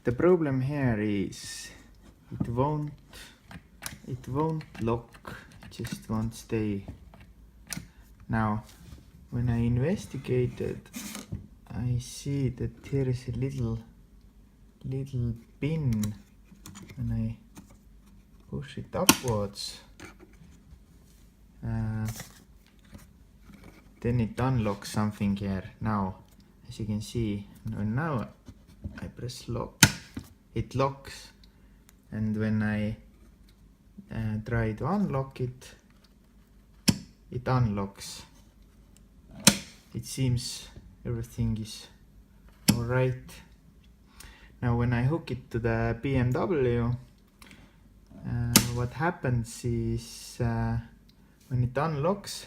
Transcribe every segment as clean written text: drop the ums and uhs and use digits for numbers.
the problem here is it won't lock, it just won't stay. Now when I investigated, I see that here is a little pin. When I push it upwards, then it unlocks something here. Now as you can see, now I press lock, it locks, and when I try to unlock it, it unlocks. It seems everything is alright. Now when I hook it to the BMW, what happens is when it unlocks,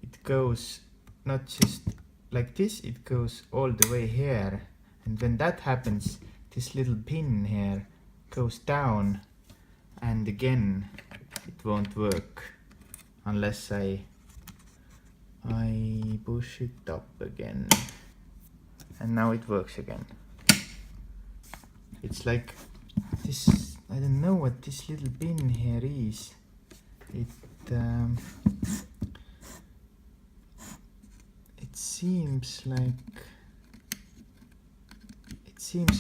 it goes not just like this, it goes all the way here, and when that happens, this little pin here goes down, and again it won't work unless I push it up again, and now it works again. It's like this, I don't know what this little pin here is. It seems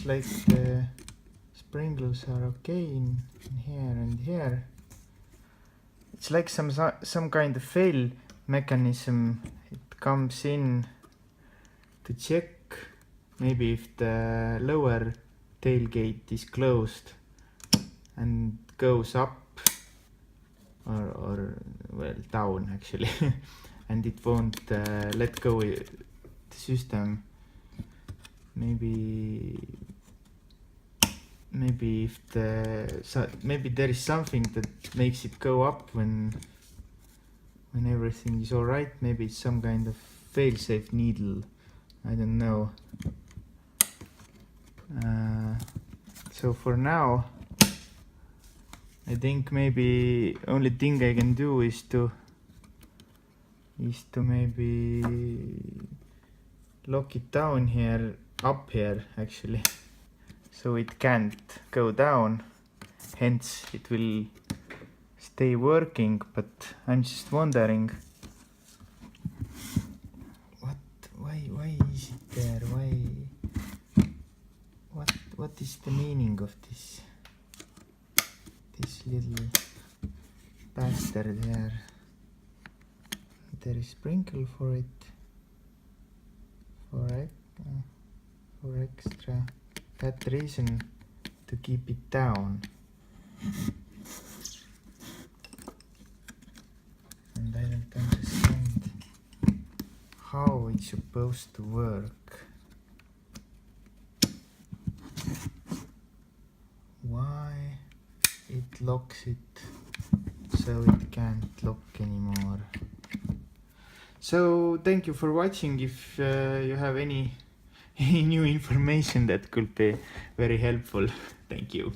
like the sprinklers are okay in here and here. It's like some kind of fail mechanism. It comes in to check maybe if the lower tailgate is closed and goes up or well, down actually, and it won't let go the system. Maybe if maybe there is something that makes it go up when everything is alright. Maybe it's some kind of fail-safe needle, I don't know. So for now, I think maybe only thing I can do is to maybe lock it down here, up here actually, so it can't go down, hence it will stay working. But I'm just wondering why is it there? What is the meaning of this little bastard there? There is sprinkle for it, for extra, that reason to keep it down. And I don't understand how it's supposed to work. Why it locks it so it can't lock anymore. So thank you for watching. If you have any new information that could be very helpful, thank you.